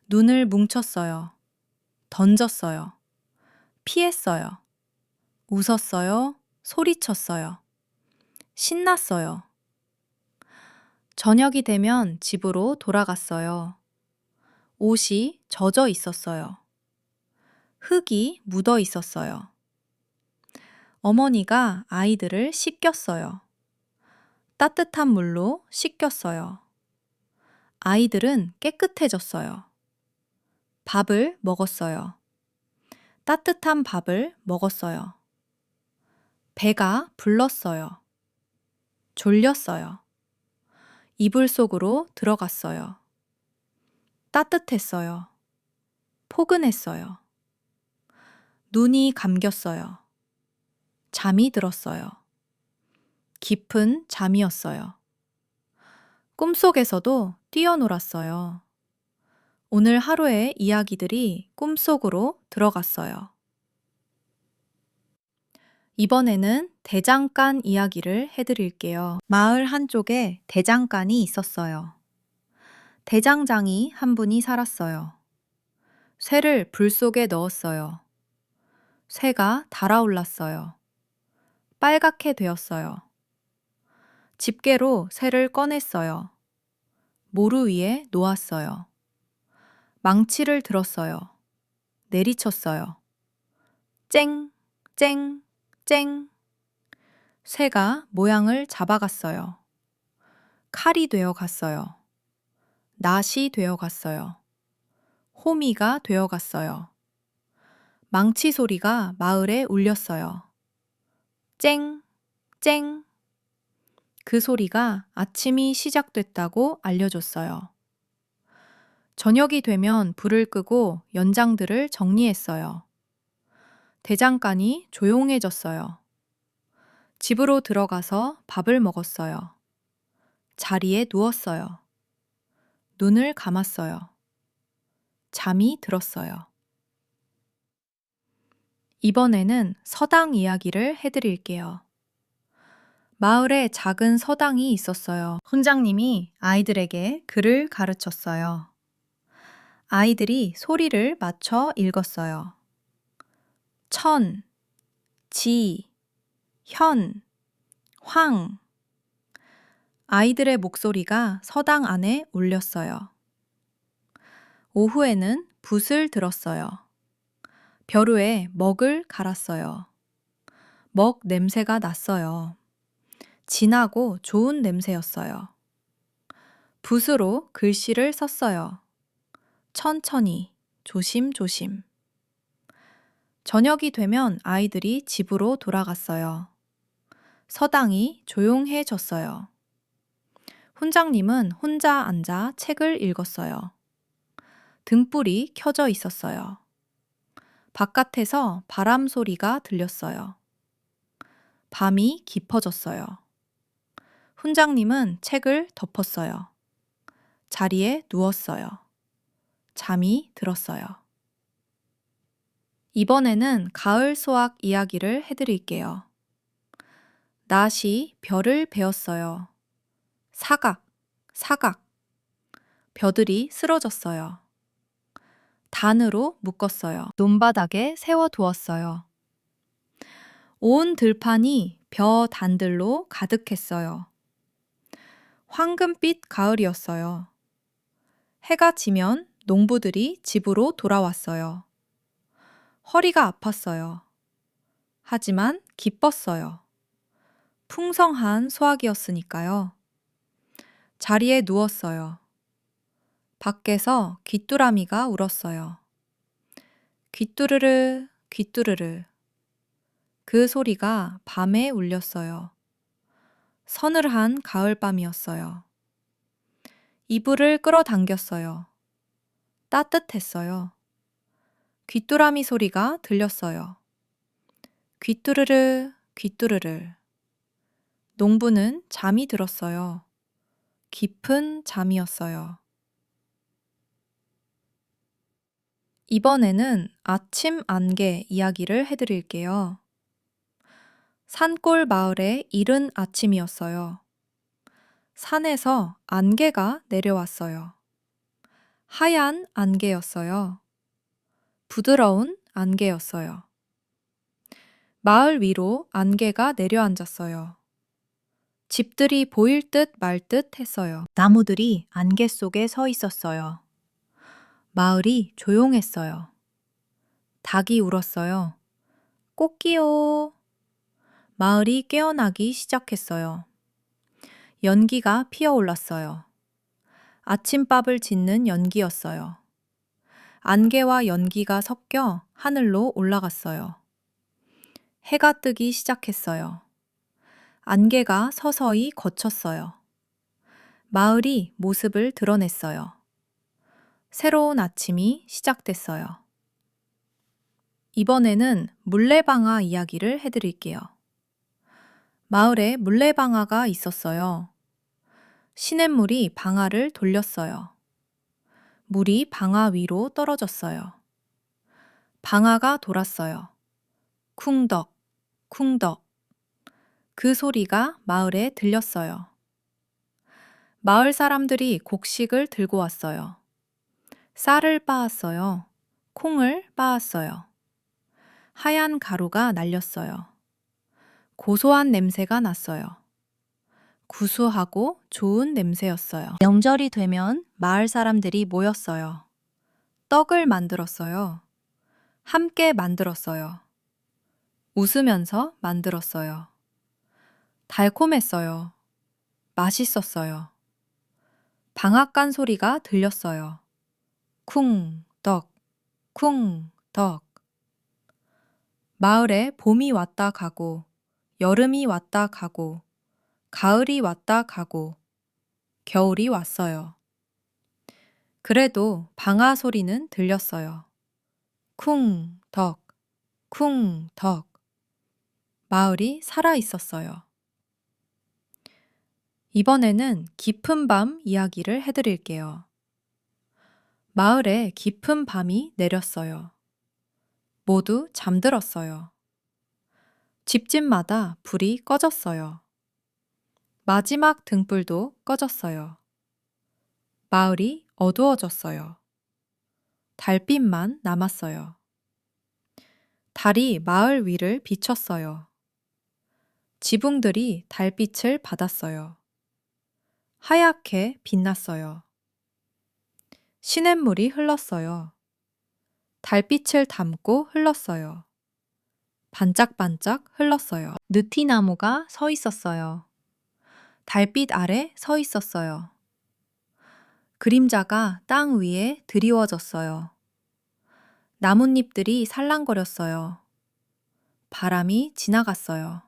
눈을 뭉쳤어요. 던졌어요. 피했어요. 웃었어요. 소리쳤어요. 신났어요. 저녁이 되면 집으로 돌아갔어요. 옷이 젖어 있었어요. 흙이 묻어 있었어요. 어머니가 아이들을 씻겼어요. 따뜻한 물로 씻겼어요. 아이들은 깨끗해졌어요. 밥을 먹었어요. 따뜻한 밥을 먹었어요. 배가 불렀어요. 졸렸어요. 이불 속으로 들어갔어요. 따뜻했어요. 포근했어요. 눈이 감겼어요. 잠이 들었어요. 깊은 잠이었어요. 꿈속에서도 뛰어놀았어요. 오늘 하루의 이야기들이 꿈속으로 들어갔어요. 이번에는 대장간 이야기를 해드릴게요. 마을 한쪽에 대장간이 있었어요. 대장장이 한 분이 살았어요. 쇠를 불 속에 넣었어요. 쇠가 달아올랐어요. 빨갛게 되었어요. 집게로 쇠를 꺼냈어요. 모루 위에 놓았어요. 망치를 들었어요. 내리쳤어요. 쨍, 쨍, 쨍. 쇠가 모양을 잡아갔어요. 칼이 되어 갔어요. 낫이 되어 갔어요. 호미가 되어 갔어요. 망치 소리가 마을에 울렸어요. 쨍, 쨍. 그 소리가 아침이 시작됐다고 알려줬어요. 저녁이 되면 불을 끄고 연장들을 정리했어요. 대장간이 조용해졌어요. 집으로 들어가서 밥을 먹었어요. 자리에 누웠어요. 눈을 감았어요. 잠이 들었어요. 이번에는 서당 이야기를 해드릴게요. 마을에 작은 서당이 있었어요. 훈장님이 아이들에게 글을 가르쳤어요. 아이들이 소리를 맞춰 읽었어요. 천, 지, 현, 황. 아이들의 목소리가 서당 안에 울렸어요. 오후에는 붓을 들었어요. 벼루에 먹을 갈았어요. 먹 냄새가 났어요. 진하고 좋은 냄새였어요. 붓으로 글씨를 썼어요. 천천히, 조심조심. 저녁이 되면 아이들이 집으로 돌아갔어요. 서당이 조용해졌어요. 훈장님은 혼자 앉아 책을 읽었어요. 등불이 켜져 있었어요. 바깥에서 바람 소리가 들렸어요. 밤이 깊어졌어요. 훈장님은 책을 덮었어요. 자리에 누웠어요. 잠이 들었어요. 이번에는 가을 수학 이야기를 해드릴게요. 낫이 별을 베었어요. 사각, 사각. 벼들이 쓰러졌어요. 단으로 묶었어요. 논바닥에 세워두었어요. 온 들판이 벼 단들로 가득했어요. 황금빛 가을이었어요. 해가 지면 농부들이 집으로 돌아왔어요. 허리가 아팠어요. 하지만 기뻤어요. 풍성한 수확이었으니까요. 자리에 누웠어요. 밖에서 귀뚜라미가 울었어요. 귀뚜르르, 귀뚜르르. 그 소리가 밤에 울렸어요. 서늘한 가을밤이었어요. 이불을 끌어당겼어요. 따뜻했어요. 귀뚜라미 소리가 들렸어요. 귀뚜르르, 귀뚜르르. 농부는 잠이 들었어요. 깊은 잠이었어요. 이번에는 아침 안개 이야기를 해드릴게요. 산골 마을의 이른 아침이었어요. 산에서 안개가 내려왔어요. 하얀 안개였어요. 부드러운 안개였어요. 마을 위로 안개가 내려앉았어요. 집들이 보일 듯 말 듯 했어요. 나무들이 안개 속에 서 있었어요. 마을이 조용했어요. 닭이 울었어요. 꽃기요. 마을이 깨어나기 시작했어요. 연기가 피어올랐어요. 아침밥을 짓는 연기였어요. 안개와 연기가 섞여 하늘로 올라갔어요. 해가 뜨기 시작했어요. 안개가 서서히 걷혔어요. 마을이 모습을 드러냈어요. 새로운 아침이 시작됐어요. 이번에는 물레방아 이야기를 해드릴게요. 마을에 물레방아가 있었어요. 시냇물이 방아를 돌렸어요. 물이 방아 위로 떨어졌어요. 방아가 돌았어요. 쿵덕, 쿵덕. 그 소리가 마을에 들렸어요. 마을 사람들이 곡식을 들고 왔어요. 쌀을 빻았어요. 콩을 빻았어요. 하얀 가루가 날렸어요. 고소한 냄새가 났어요. 구수하고 좋은 냄새였어요. 명절이 되면 마을 사람들이 모였어요. 떡을 만들었어요. 함께 만들었어요. 웃으면서 만들었어요. 달콤했어요. 맛있었어요. 방앗간 소리가 들렸어요. 쿵, 덕, 쿵, 덕. 마을에 봄이 왔다 가고, 여름이 왔다 가고, 가을이 왔다 가고, 겨울이 왔어요. 그래도 방아 소리는 들렸어요. 쿵, 덕, 쿵, 덕. 마을이 살아 있었어요. 이번에는 깊은 밤 이야기를 해드릴게요. 마을에 깊은 밤이 내렸어요. 모두 잠들었어요. 집집마다 불이 꺼졌어요. 마지막 등불도 꺼졌어요. 마을이 어두워졌어요. 달빛만 남았어요. 달이 마을 위를 비췄어요. 지붕들이 달빛을 받았어요. 하얗게 빛났어요. 시냇물이 흘렀어요. 달빛을 담고 흘렀어요. 반짝반짝 흘렀어요. 느티나무가 서 있었어요. 달빛 아래 서 있었어요. 그림자가 땅 위에 드리워졌어요. 나뭇잎들이 살랑거렸어요. 바람이 지나갔어요.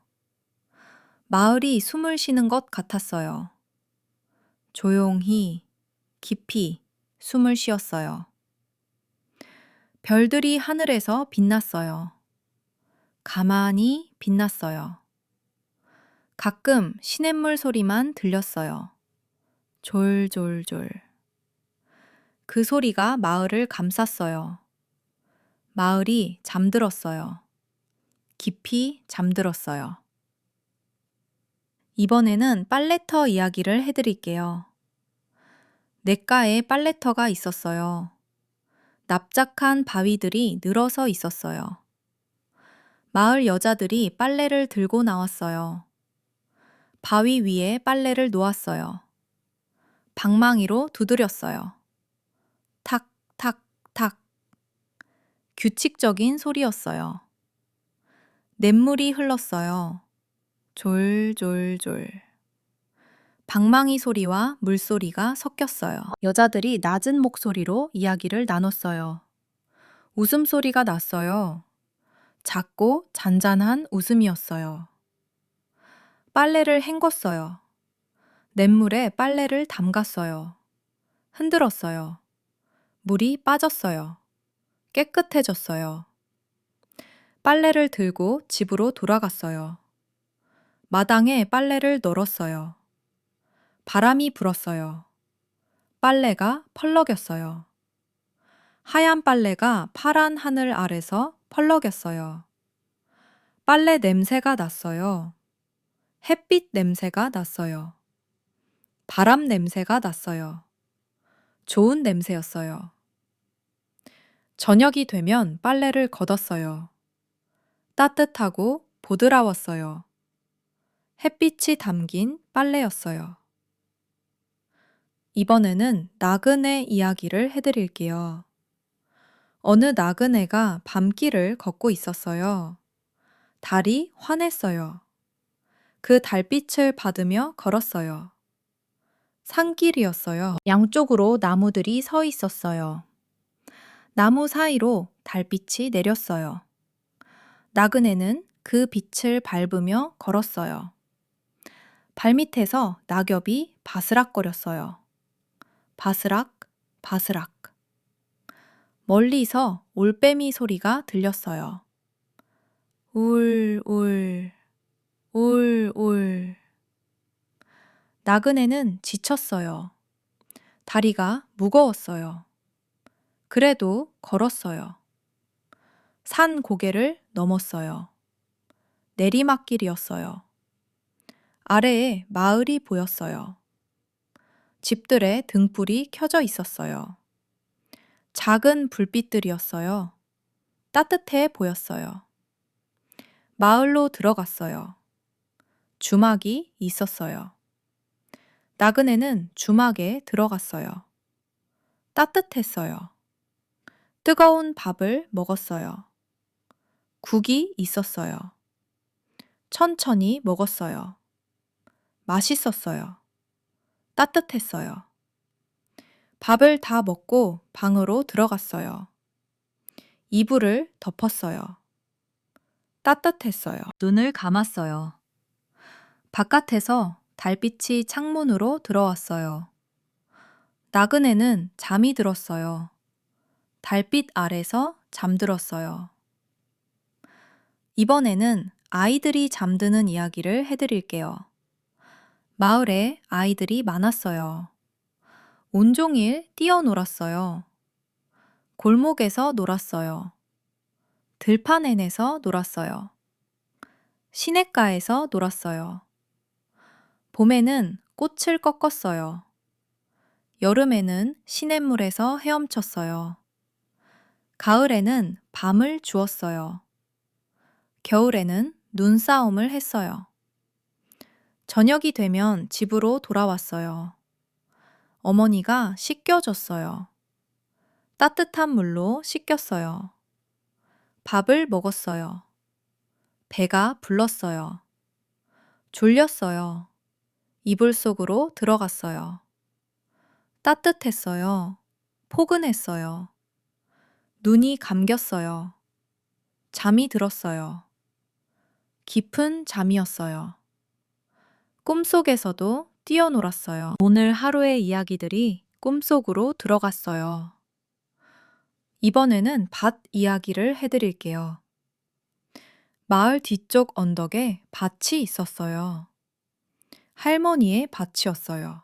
마을이 숨을 쉬는 것 같았어요. 조용히, 깊이 숨을 쉬었어요. 별들이 하늘에서 빛났어요. 가만히 빛났어요. 가끔 시냇물 소리만 들렸어요. 졸졸졸. 그 소리가 마을을 감쌌어요. 마을이 잠들었어요. 깊이 잠들었어요. 이번에는 빨래터 이야기를 해드릴게요. 냇가에 빨래터가 있었어요. 납작한 바위들이 늘어서 있었어요. 마을 여자들이 빨래를 들고 나왔어요. 바위 위에 빨래를 놓았어요. 방망이로 두드렸어요. 탁, 탁, 탁. 규칙적인 소리였어요. 냇물이 흘렀어요. 졸졸졸. 방망이 소리와 물소리가 섞였어요. 여자들이 낮은 목소리로 이야기를 나눴어요. 웃음소리가 났어요. 작고 잔잔한 웃음이었어요. 빨래를 헹궜어요. 냇물에 빨래를 담갔어요. 흔들었어요. 물이 빠졌어요. 깨끗해졌어요. 빨래를 들고 집으로 돌아갔어요. 마당에 빨래를 널었어요. 바람이 불었어요. 빨래가 펄럭였어요. 하얀 빨래가 파란 하늘 아래서 펄럭였어요. 빨래 냄새가 났어요. 햇빛 냄새가 났어요. 바람 냄새가 났어요. 좋은 냄새였어요. 저녁이 되면 빨래를 걷었어요. 따뜻하고 보드라웠어요. 햇빛이 담긴 빨래였어요. 이번에는 나그네 이야기를 해드릴게요. 어느 나그네가 밤길을 걷고 있었어요. 달이 환했어요. 그 달빛을 받으며 걸었어요. 산길이었어요. 양쪽으로 나무들이 서 있었어요. 나무 사이로 달빛이 내렸어요. 나그네는 그 빛을 밟으며 걸었어요. 발밑에서 낙엽이 바스락거렸어요. 바스락, 바스락. 멀리서 올빼미 소리가 들렸어요. 울, 울, 울, 울. 나그네는 지쳤어요. 다리가 무거웠어요. 그래도 걸었어요. 산 고개를 넘었어요. 내리막길이었어요. 아래에 마을이 보였어요. 집들의 등불이 켜져 있었어요. 작은 불빛들이었어요. 따뜻해 보였어요. 마을로 들어갔어요. 주막이 있었어요. 나그네는 주막에 들어갔어요. 따뜻했어요. 뜨거운 밥을 먹었어요. 국이 있었어요. 천천히 먹었어요. 맛있었어요. 따뜻했어요. 밥을 다 먹고 방으로 들어갔어요. 이불을 덮었어요. 따뜻했어요. 눈을 감았어요. 바깥에서 달빛이 창문으로 들어왔어요. 나그네는 잠이 들었어요. 달빛 아래서 잠들었어요. 이번에는 아이들이 잠드는 이야기를 해드릴게요. 마을에 아이들이 많았어요. 온종일 뛰어놀았어요. 골목에서 놀았어요. 들판에서 놀았어요. 시냇가에서 놀았어요. 봄에는 꽃을 꺾었어요. 여름에는 시냇물에서 헤엄쳤어요. 가을에는 밤을 주었어요. 겨울에는 눈싸움을 했어요. 저녁이 되면 집으로 돌아왔어요. 어머니가 씻겨줬어요. 따뜻한 물로 씻겼어요. 밥을 먹었어요. 배가 불렀어요. 졸렸어요. 이불 속으로 들어갔어요. 따뜻했어요. 포근했어요. 눈이 감겼어요. 잠이 들었어요. 깊은 잠이었어요. 꿈속에서도 뛰어놀았어요. 오늘 하루의 이야기들이 꿈속으로 들어갔어요. 이번에는 밭 이야기를 해드릴게요. 마을 뒤쪽 언덕에 밭이 있었어요. 할머니의 밭이었어요.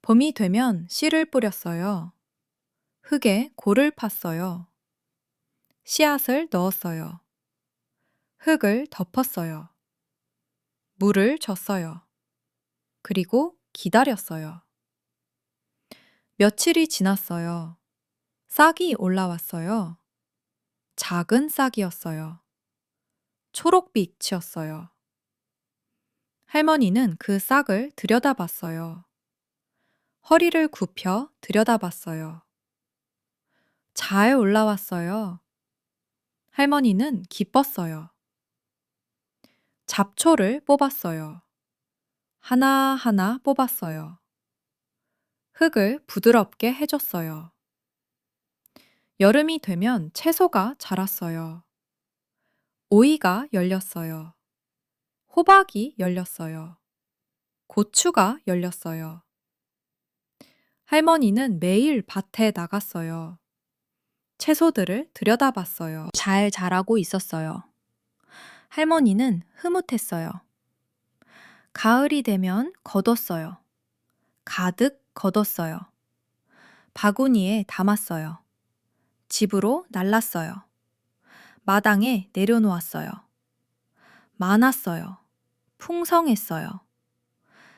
봄이 되면 씨를 뿌렸어요. 흙에 골을 팠어요. 씨앗을 넣었어요. 흙을 덮었어요. 물을 줬어요. 그리고 기다렸어요. 며칠이 지났어요. 싹이 올라왔어요. 작은 싹이었어요. 초록빛이었어요. 할머니는 그 싹을 들여다봤어요. 허리를 굽혀 들여다봤어요. 잘 올라왔어요. 할머니는 기뻤어요. 잡초를 뽑았어요. 하나하나 뽑았어요. 흙을 부드럽게 해줬어요. 여름이 되면 채소가 자랐어요. 오이가 열렸어요. 호박이 열렸어요. 고추가 열렸어요. 할머니는 매일 밭에 나갔어요. 채소들을 들여다봤어요. 잘 자라고 있었어요. 할머니는 흐뭇했어요. 가을이 되면 걷었어요. 가득 걷었어요. 바구니에 담았어요. 집으로 날랐어요. 마당에 내려놓았어요. 많았어요. 풍성했어요.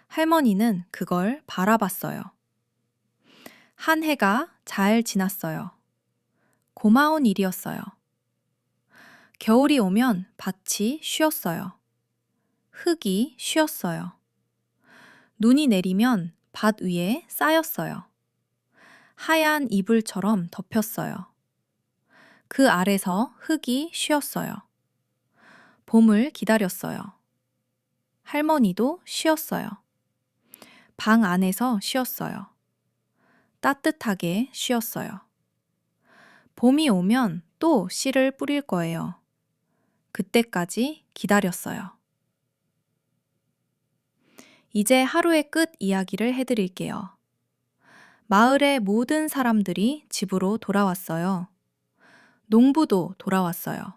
할머니는 그걸 바라봤어요. 한 해가 잘 지났어요. 고마운 일이었어요. 겨울이 오면 밭이 쉬었어요. 흙이 쉬었어요. 눈이 내리면 밭 위에 쌓였어요. 하얀 이불처럼 덮였어요. 그 아래서 흙이 쉬었어요. 봄을 기다렸어요. 할머니도 쉬었어요. 방 안에서 쉬었어요. 따뜻하게 쉬었어요. 봄이 오면 또 씨를 뿌릴 거예요. 그때까지 기다렸어요. 이제 하루의 끝 이야기를 해드릴게요. 마을의 모든 사람들이 집으로 돌아왔어요. 농부도 돌아왔어요.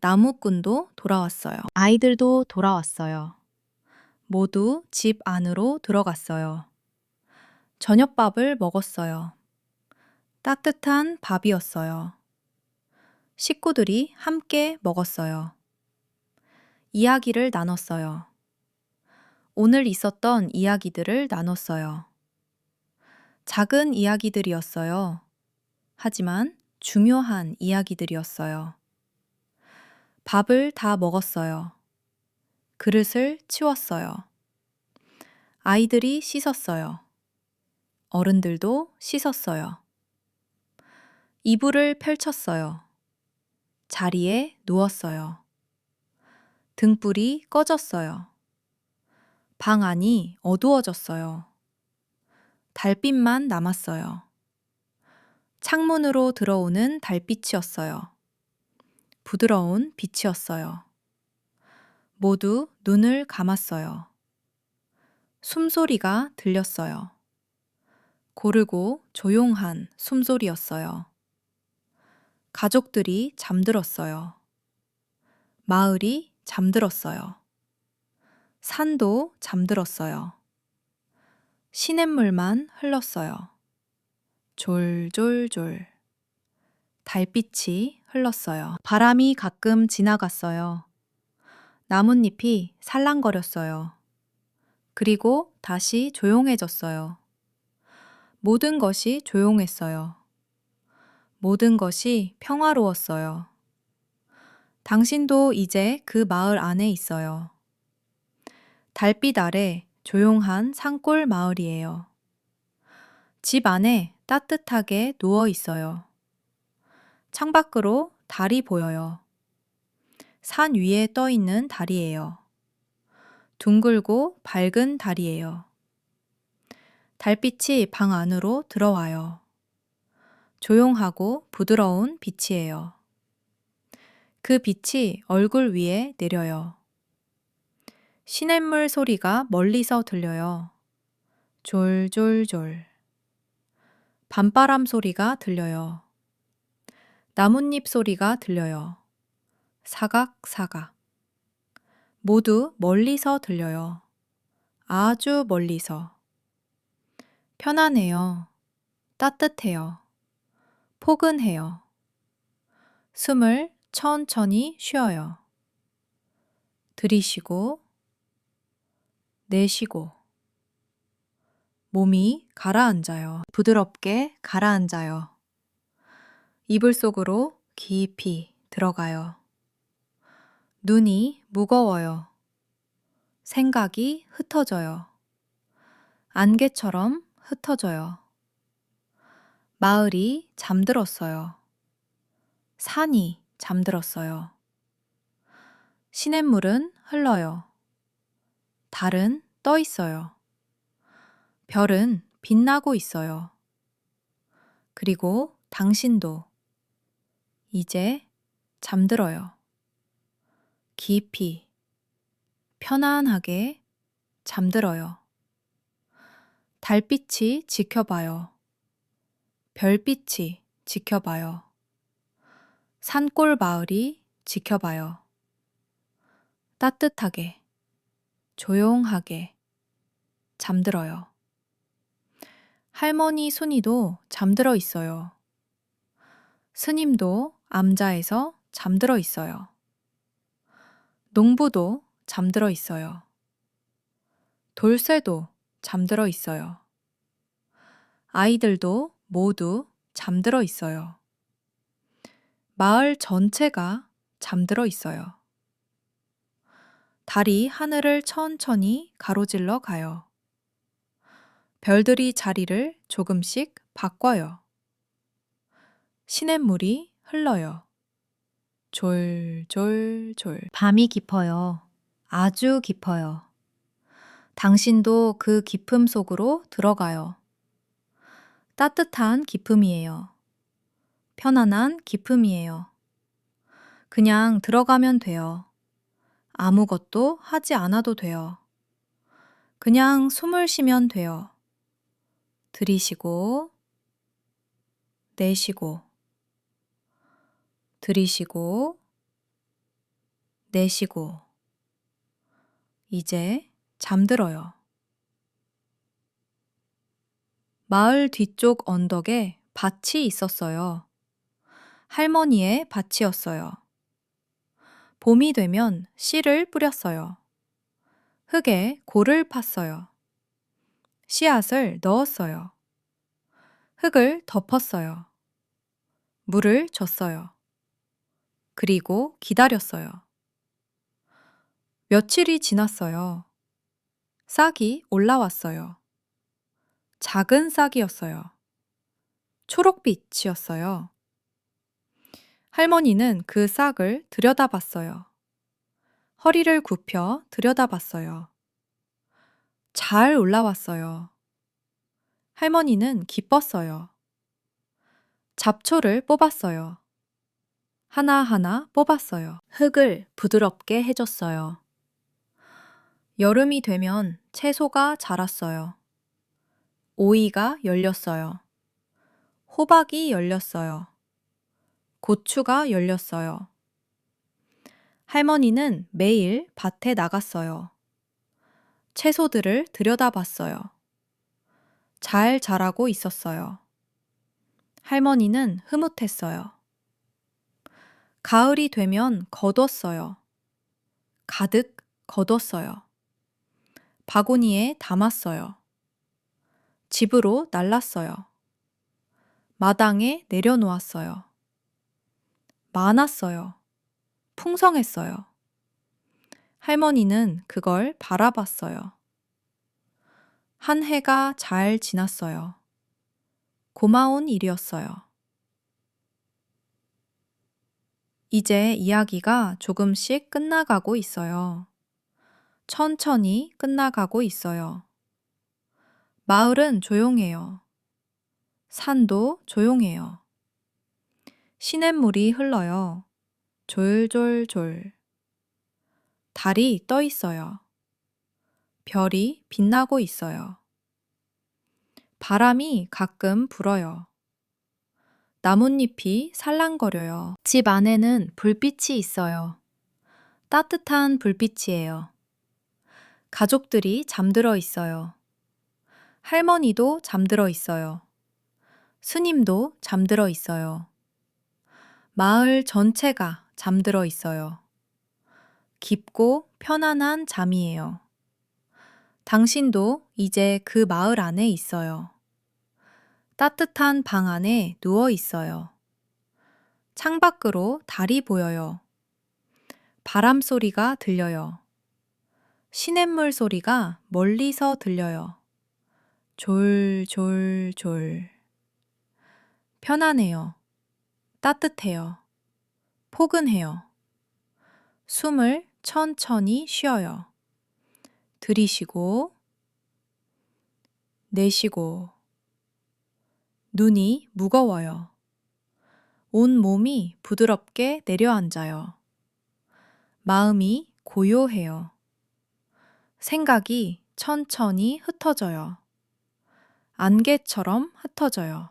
나무꾼도 돌아왔어요. 아이들도 돌아왔어요. 모두 집 안으로 들어갔어요. 저녁밥을 먹었어요. 따뜻한 밥이었어요. 식구들이 함께 먹었어요. 이야기를 나눴어요. 오늘 있었던 이야기들을 나눴어요. 작은 이야기들이었어요. 하지만 중요한 이야기들이었어요. 밥을 다 먹었어요. 그릇을 치웠어요. 아이들이 씻었어요. 어른들도 씻었어요. 이불을 펼쳤어요. 자리에 누웠어요. 등불이 꺼졌어요. 방 안이 어두워졌어요. 달빛만 남았어요. 창문으로 들어오는 달빛이었어요. 부드러운 빛이었어요. 모두 눈을 감았어요. 숨소리가 들렸어요. 고르고 조용한 숨소리였어요. 가족들이 잠들었어요. 마을이 잠들었어요. 산도 잠들었어요. 시냇물만 흘렀어요. 졸졸졸. 달빛이 흘렀어요. 바람이 가끔 지나갔어요. 나뭇잎이 살랑거렸어요. 그리고 다시 조용해졌어요. 모든 것이 조용했어요. 모든 것이 평화로웠어요. 당신도 이제 그 마을 안에 있어요. 달빛 아래 조용한 산골 마을이에요. 집 안에 따뜻하게 누워 있어요. 창밖으로 달이 보여요. 산 위에 떠 있는 달이에요. 둥글고 밝은 달이에요. 달빛이 방 안으로 들어와요. 조용하고 부드러운 빛이에요. 그 빛이 얼굴 위에 내려요. 시냇물 소리가 멀리서 들려요. 졸졸졸. 밤바람 소리가 들려요. 나뭇잎 소리가 들려요. 사각사각. 모두 멀리서 들려요. 아주 멀리서. 편안해요. 따뜻해요. 포근해요. 숨을 천천히 쉬어요. 들이쉬고, 내쉬고. 몸이 가라앉아요. 부드럽게 가라앉아요. 이불 속으로 깊이 들어가요. 눈이 무거워요. 생각이 흩어져요. 안개처럼 흩어져요. 마을이 잠들었어요. 산이 잠들었어요. 시냇물은 흘러요. 달은 떠 있어요. 별은 빛나고 있어요. 그리고 당신도 이제 잠들어요. 깊이, 편안하게 잠들어요. 달빛이 지켜봐요. 별빛이 지켜봐요. 산골 마을이 지켜봐요. 따뜻하게, 조용하게 잠들어요. 할머니 순이도 잠들어 있어요. 스님도 암자에서 잠들어 있어요. 농부도 잠들어 있어요. 돌쇠도 잠들어 있어요. 아이들도 모두 잠들어 있어요. 마을 전체가 잠들어 있어요. 달이 하늘을 천천히 가로질러 가요. 별들이 자리를 조금씩 바꿔요. 시냇물이 흘러요. 졸졸졸. 밤이 깊어요. 아주 깊어요. 당신도 그 깊음 속으로 들어가요. 따뜻한 깊음이에요. 편안한 깊음이에요. 그냥 들어가면 돼요. 아무것도 하지 않아도 돼요. 그냥 숨을 쉬면 돼요. 들이쉬고, 내쉬고, 들이쉬고, 내쉬고. 이제 잠들어요. 마을 뒤쪽 언덕에 밭이 있었어요. 할머니의 밭이었어요. 봄이 되면 씨를 뿌렸어요. 흙에 골을 팠어요. 씨앗을 넣었어요. 흙을 덮었어요. 물을 줬어요. 그리고 기다렸어요. 며칠이 지났어요. 싹이 올라왔어요. 작은 싹이었어요. 초록빛이었어요. 할머니는 그 싹을 들여다봤어요. 허리를 굽혀 들여다봤어요. 잘 올라왔어요. 할머니는 기뻤어요. 잡초를 뽑았어요. 하나하나 뽑았어요. 흙을 부드럽게 해줬어요. 여름이 되면 채소가 자랐어요. 오이가 열렸어요. 호박이 열렸어요. 고추가 열렸어요. 할머니는 매일 밭에 나갔어요. 채소들을 들여다봤어요. 잘 자라고 있었어요. 할머니는 흐뭇했어요. 가을이 되면 거뒀어요. 가득 거뒀어요. 바구니에 담았어요. 집으로 날랐어요. 마당에 내려놓았어요. 많았어요. 풍성했어요. 할머니는 그걸 바라봤어요. 한 해가 잘 지났어요. 고마운 일이었어요. 이제 이야기가 조금씩 끝나가고 있어요. 천천히 끝나가고 있어요. 마을은 조용해요. 산도 조용해요. 시냇물이 흘러요. 졸졸졸. 달이 떠 있어요. 별이 빛나고 있어요. 바람이 가끔 불어요. 나뭇잎이 살랑거려요. 집 안에는 불빛이 있어요. 따뜻한 불빛이에요. 가족들이 잠들어 있어요. 할머니도 잠들어 있어요. 스님도 잠들어 있어요. 마을 전체가 잠들어 있어요. 깊고 편안한 잠이에요. 당신도 이제 그 마을 안에 있어요. 따뜻한 방 안에 누워 있어요. 창밖으로 달이 보여요. 바람 소리가 들려요. 시냇물 소리가 멀리서 들려요. 졸졸졸. 편안해요. 따뜻해요. 포근해요. 숨을 천천히 쉬어요. 들이쉬고, 내쉬고. 눈이 무거워요. 온 몸이 부드럽게 내려앉아요. 마음이 고요해요. 생각이 천천히 흩어져요. 안개처럼 흩어져요.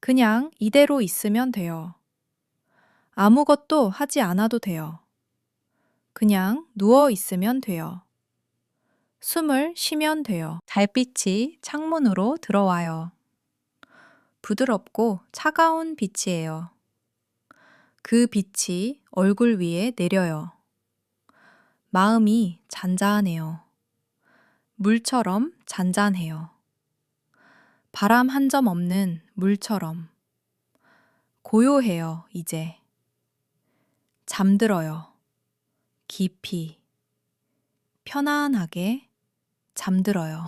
그냥 이대로 있으면 돼요. 아무것도 하지 않아도 돼요. 그냥 누워 있으면 돼요. 숨을 쉬면 돼요. 달빛이 창문으로 들어와요. 부드럽고 차가운 빛이에요. 그 빛이 얼굴 위에 내려요. 마음이 잔잔해요. 물처럼 잔잔해요. 바람 한 점 없는 물처럼. 고요해요, 이제. 잠들어요. 깊이. 편안하게 잠들어요.